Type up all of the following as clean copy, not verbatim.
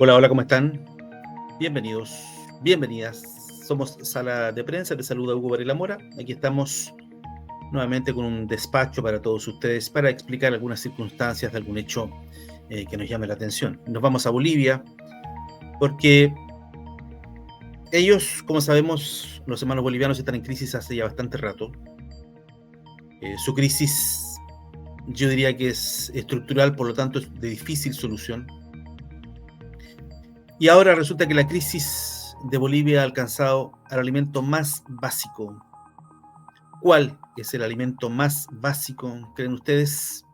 Hola, hola, ¿cómo están? Bienvenidos, bienvenidas. Somos Sala de Prensa, te saluda Hugo Varela Mora. Aquí estamos nuevamente con un despacho para todos ustedes para explicar algunas circunstancias de algún hecho que nos llame la atención. Nos vamos a Bolivia porque ellos, como sabemos, los hermanos bolivianos están en crisis hace ya bastante rato. Su crisis yo diría que es estructural, por lo tanto es de difícil solución. Y ahora resulta que la crisis de Bolivia ha alcanzado al alimento más básico. ¿Cuál es el alimento más básico, creen ustedes?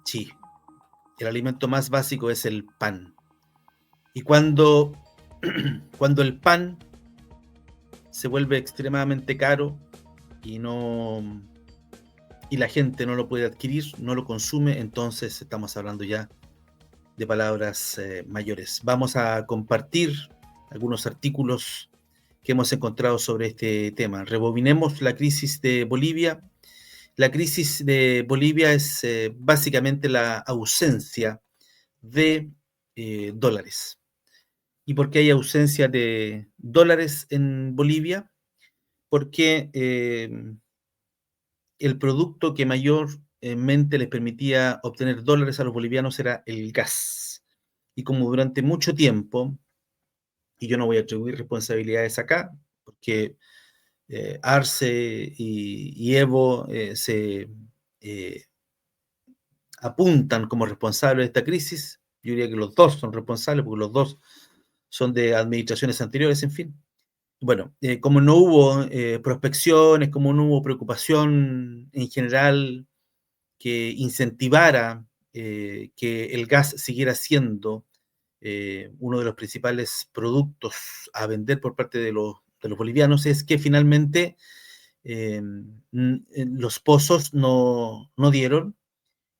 Sí, el alimento más básico es el pan. Y cuando el pan se vuelve extremadamente caro y no y la gente no lo puede adquirir, no lo consume, entonces estamos hablando ya de palabras mayores. Vamos a compartir algunos artículos que hemos encontrado sobre este tema. Rebobinemos la crisis de Bolivia. La crisis de Bolivia es básicamente la ausencia de dólares. ¿Y por qué hay ausencia de dólares en Bolivia? Porque el producto que mayormente les permitía obtener dólares a los bolivianos era el gas. Y como durante mucho tiempo, y yo no voy a atribuir responsabilidades acá, porque Arce y Evo eh, apuntan como responsables de esta crisis. Yo diría que los dos son responsables, porque los dos son de administraciones anteriores, en fin. Bueno, como no hubo prospecciones, como no hubo preocupación en general que incentivara que el gas siguiera siendo uno de los principales productos a vender por parte de los bolivianos, es que finalmente los pozos no dieron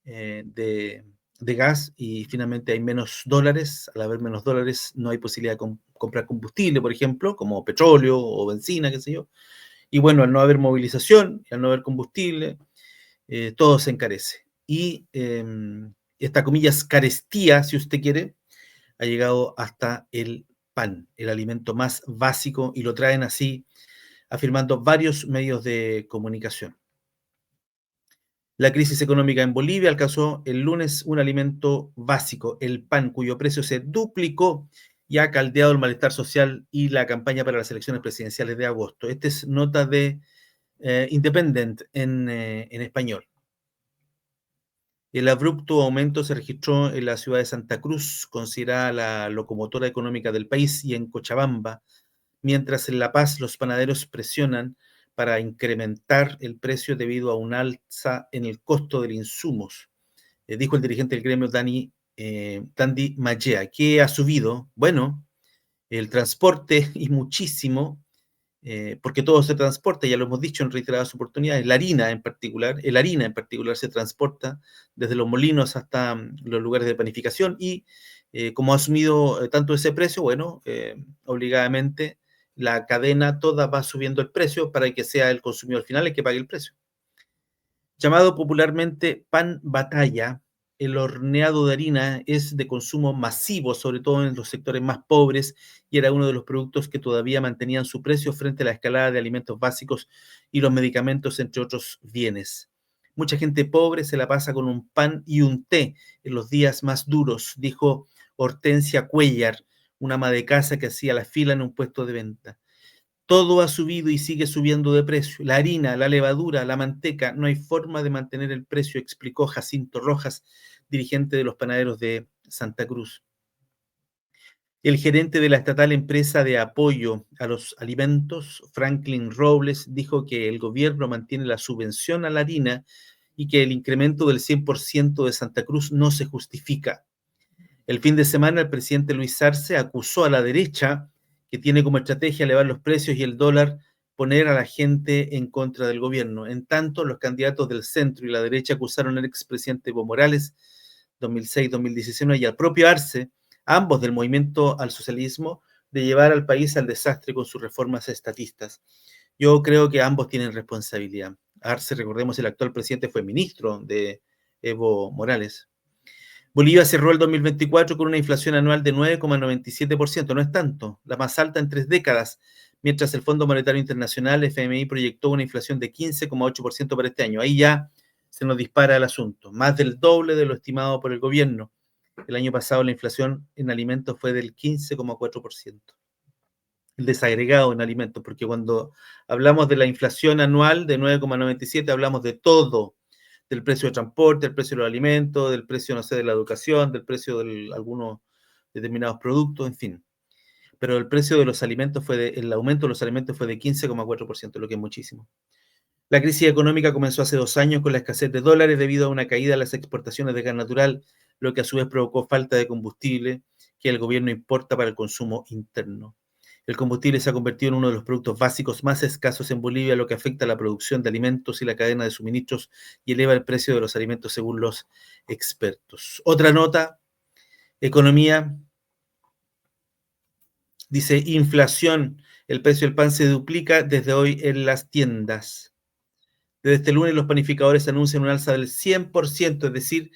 de gas y finalmente hay menos dólares. Al haber menos dólares no hay posibilidad de comprar combustible, por ejemplo, como petróleo o benzina, qué sé yo. Y bueno, al no haber movilización y al no haber combustible, todo se encarece. Y esta, comillas, carestía, si usted quiere, ha llegado hasta el pan, el alimento más básico, y lo traen así, afirmando varios medios de comunicación. La crisis económica en Bolivia alcanzó el lunes un alimento básico, el pan, cuyo precio se duplicó y ha caldeado el malestar social y la campaña para las elecciones presidenciales de agosto. Esta es nota de Independent en español. El abrupto aumento se registró en la ciudad de Santa Cruz, considerada la locomotora económica del país, y en Cochabamba, mientras en La Paz los panaderos presionan para incrementar el precio debido a un alza en el costo de los insumos. Dijo el dirigente del gremio Dandy Mallea. ¿Qué ha subido? Bueno, el transporte y muchísimo, porque todo se transporta, ya lo hemos dicho en reiteradas oportunidades. La harina en particular se transporta desde los molinos hasta los lugares de panificación, y como ha asumido tanto ese precio, bueno, obligadamente la cadena toda va subiendo el precio para que sea el consumidor final el que pague el precio. Llamado popularmente pan batalla, el horneado de harina es de consumo masivo, sobre todo en los sectores más pobres, y era uno de los productos que todavía mantenían su precio frente a la escalada de alimentos básicos y los medicamentos, entre otros bienes. Mucha gente pobre se la pasa con un pan y un té en los días más duros, dijo Hortensia Cuellar, una ama de casa que hacía la fila en un puesto de venta. Todo ha subido y sigue subiendo de precio. La harina, la levadura, la manteca, no hay forma de mantener el precio, explicó Jacinto Rojas, dirigente de los panaderos de Santa Cruz. El gerente de la estatal empresa de apoyo a los alimentos, Franklin Robles, dijo que el gobierno mantiene la subvención a la harina y que el incremento del 100% de Santa Cruz no se justifica. El fin de semana, el presidente Luis Arce acusó a la derecha, que tiene como estrategia elevar los precios y el dólar, poner a la gente en contra del gobierno. En tanto, los candidatos del centro y la derecha acusaron al expresidente Evo Morales, 2006-2019, y al propio Arce, ambos del movimiento al socialismo, de llevar al país al desastre con sus reformas estatistas. Yo creo que ambos tienen responsabilidad. Arce, recordemos, el actual presidente fue ministro de Evo Morales. Bolivia cerró el 2024 con una inflación anual de 9,97%, no es tanto, la más alta en 3 décadas, mientras el Fondo Monetario Internacional, FMI, proyectó una inflación de 15,8% para este año. Ahí ya se nos dispara el asunto, más del doble de lo estimado por el gobierno. El año pasado la inflación en alimentos fue del 15,4%. El desagregado en alimentos, porque cuando hablamos de la inflación anual de 9,97 hablamos de todo, del precio de transporte, del precio de los alimentos, del precio, no sé, de la educación, del precio de algunos determinados productos, en fin. Pero el precio de los alimentos el aumento de los alimentos fue de 15,4%, lo que es muchísimo. La crisis económica comenzó hace 2 años con la escasez de dólares debido a una caída en las exportaciones de gas natural, lo que a su vez provocó falta de combustible que el gobierno importa para el consumo interno. El combustible se ha convertido en uno de los productos básicos más escasos en Bolivia, lo que afecta a la producción de alimentos y la cadena de suministros y eleva el precio de los alimentos según los expertos. Otra nota, economía, dice inflación, el precio del pan se duplica desde hoy en las tiendas. Desde este lunes los panificadores anuncian un alza del 100%, es decir,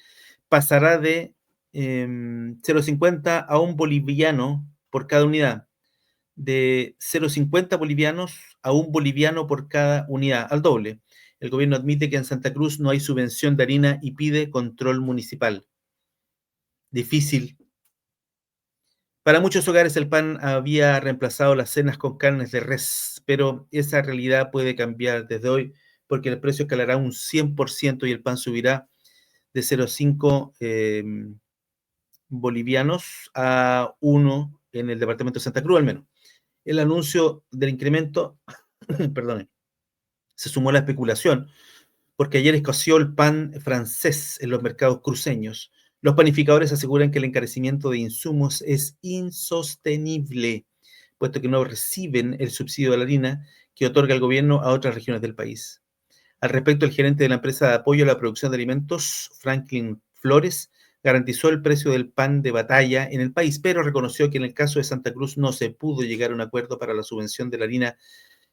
pasará de 0,50 a 1 boliviano por cada unidad, de 0,50 bolivianos a 1 boliviano por cada unidad, al doble. El gobierno admite que en Santa Cruz no hay subvención de harina y pide control municipal. Difícil. Para muchos hogares el pan había reemplazado las cenas con carnes de res, pero esa realidad puede cambiar desde hoy porque el precio escalará un 100% y el pan subirá de 0,5 bolivianos a 1 en el departamento de Santa Cruz al menos. El anuncio del incremento, perdón, se sumó a la especulación porque ayer escaseó el pan francés en los mercados cruceños. Los panificadores aseguran que el encarecimiento de insumos es insostenible, puesto que no reciben el subsidio de la harina que otorga el gobierno a otras regiones del país. Al respecto, el gerente de la empresa de apoyo a la producción de alimentos, Franklin Flores, garantizó el precio del pan de batalla en el país, pero reconoció que en el caso de Santa Cruz no se pudo llegar a un acuerdo para la subvención de la harina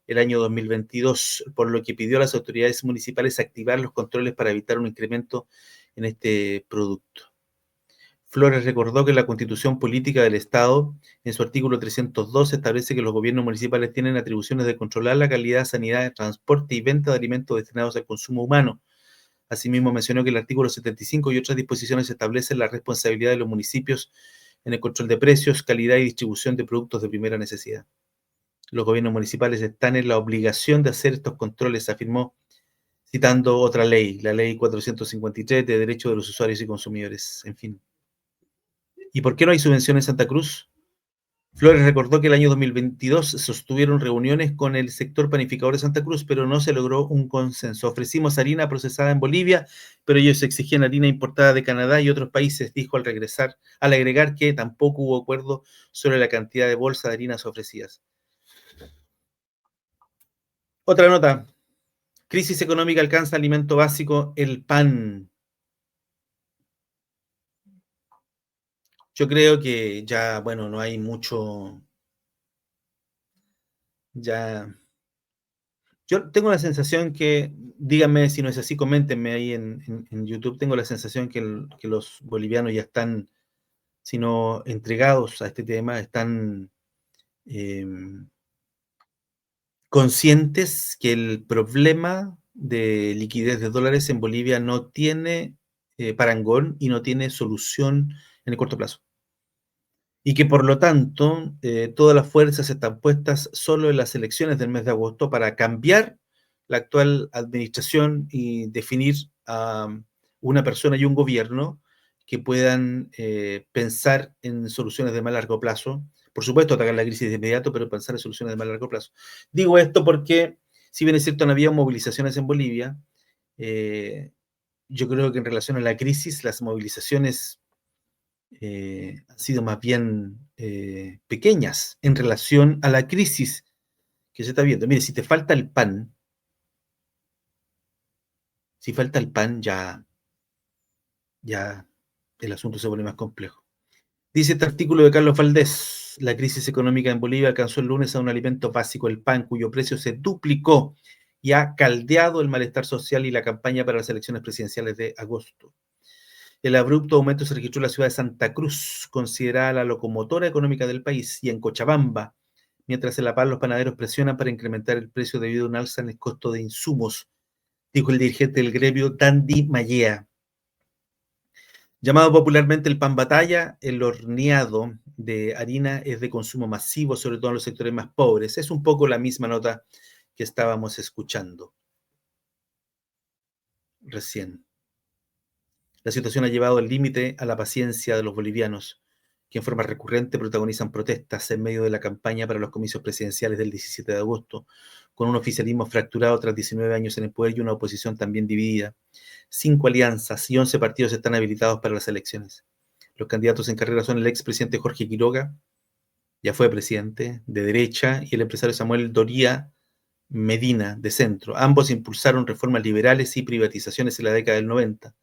el año 2022, por lo que pidió a las autoridades municipales activar los controles para evitar un incremento en este producto. Flores recordó que la Constitución Política del Estado, en su artículo 302, establece que los gobiernos municipales tienen atribuciones de controlar la calidad, sanidad, transporte y venta de alimentos destinados al consumo humano. Asimismo, mencionó que el artículo 75 y otras disposiciones establecen la responsabilidad de los municipios en el control de precios, calidad y distribución de productos de primera necesidad. Los gobiernos municipales están en la obligación de hacer estos controles, afirmó, citando otra ley, la ley 453 de Derechos de los Usuarios y Consumidores. En fin. ¿Y por qué no hay subvención en Santa Cruz? Flores recordó que el año 2022 se sostuvieron reuniones con el sector panificador de Santa Cruz, pero no se logró un consenso. Ofrecimos harina procesada en Bolivia, pero ellos exigían harina importada de Canadá y otros países, dijo al agregar que tampoco hubo acuerdo sobre la cantidad de bolsas de harinas ofrecidas. Otra nota. Crisis económica alcanza alimento básico, el pan. Yo creo que ya, bueno, no hay mucho, ya. Yo tengo la sensación que, díganme si no es así, coméntenme ahí en YouTube, tengo la sensación que los bolivianos ya están, si no entregados a este tema, están eh, conscientes que el problema de liquidez de dólares en Bolivia no tiene parangón y no tiene solución en el corto plazo. Y que por lo tanto todas las fuerzas están puestas solo en las elecciones del mes de agosto para cambiar la actual administración y definir a una persona y un gobierno que puedan pensar en soluciones de más largo plazo. Por supuesto, atacar la crisis de inmediato, pero pensar en soluciones de más largo plazo. Digo esto porque, si bien es cierto, no había movilizaciones en Bolivia, yo creo que en relación a la crisis, las movilizaciones han sido más bien pequeñas en relación a la crisis que se está viendo. Mire, si te falta el pan, si falta el pan, ya el asunto se pone más complejo. Dice este artículo de Carlos Valdés, la crisis económica en Bolivia alcanzó el lunes a un alimento básico, el pan, cuyo precio se duplicó y ha caldeado el malestar social y la campaña para las elecciones presidenciales de agosto. El abrupto aumento se registró en la ciudad de Santa Cruz, considerada la locomotora económica del país, y en Cochabamba, mientras en La Paz los panaderos presionan para incrementar el precio debido a un alza en el costo de insumos, dijo el dirigente del gremio, Dandy Mallea. Llamado popularmente el pan batalla, el horneado de harina es de consumo masivo, sobre todo en los sectores más pobres. Es un poco la misma nota que estábamos escuchando recién. La situación ha llevado al límite a la paciencia de los bolivianos, que en forma recurrente protagonizan protestas en medio de la campaña para los comicios presidenciales del 17 de agosto, con un oficialismo fracturado tras 19 años en el poder y una oposición también dividida. 5 alianzas y 11 partidos están habilitados para las elecciones. Los candidatos en carrera son el expresidente Jorge Quiroga, ya fue presidente, de derecha, y el empresario Samuel Doria Medina, de centro. Ambos impulsaron reformas liberales y privatizaciones en la década del 90.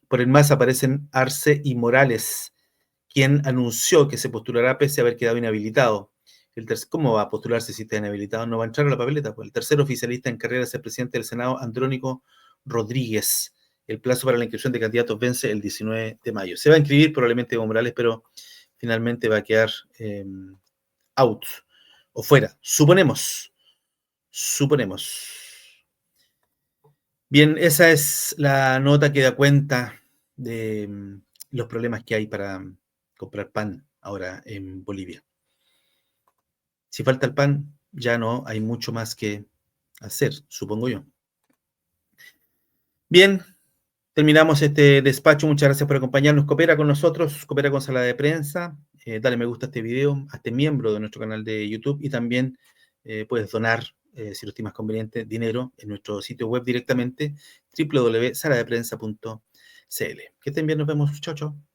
Por el MAS aparecen Arce y Morales, quien anunció que se postulará pese a haber quedado inhabilitado. ¿Cómo va a postularse si está inhabilitado? No va a entrar a la papeleta. Pues el tercer oficialista en carrera es el presidente del Senado, Andrónico Rodríguez. El plazo para la inscripción de candidatos vence el 19 de mayo. Se va a inscribir probablemente Evo Morales, pero finalmente va a quedar out o fuera. Suponemos. Bien, esa es la nota que da cuenta de los problemas que hay para comprar pan ahora en Bolivia. Si falta el pan, ya no hay mucho más que hacer, supongo yo. Bien, terminamos este despacho. Muchas gracias por acompañarnos. Coopera con nosotros, coopera con Sala de Prensa. Dale me gusta a este video, hazte miembro de nuestro canal de YouTube y también puedes donar, si lo estimas conveniente, dinero en nuestro sitio web directamente, www.saladeprensa.cl. Que estén bien, nos vemos. Chao, chao.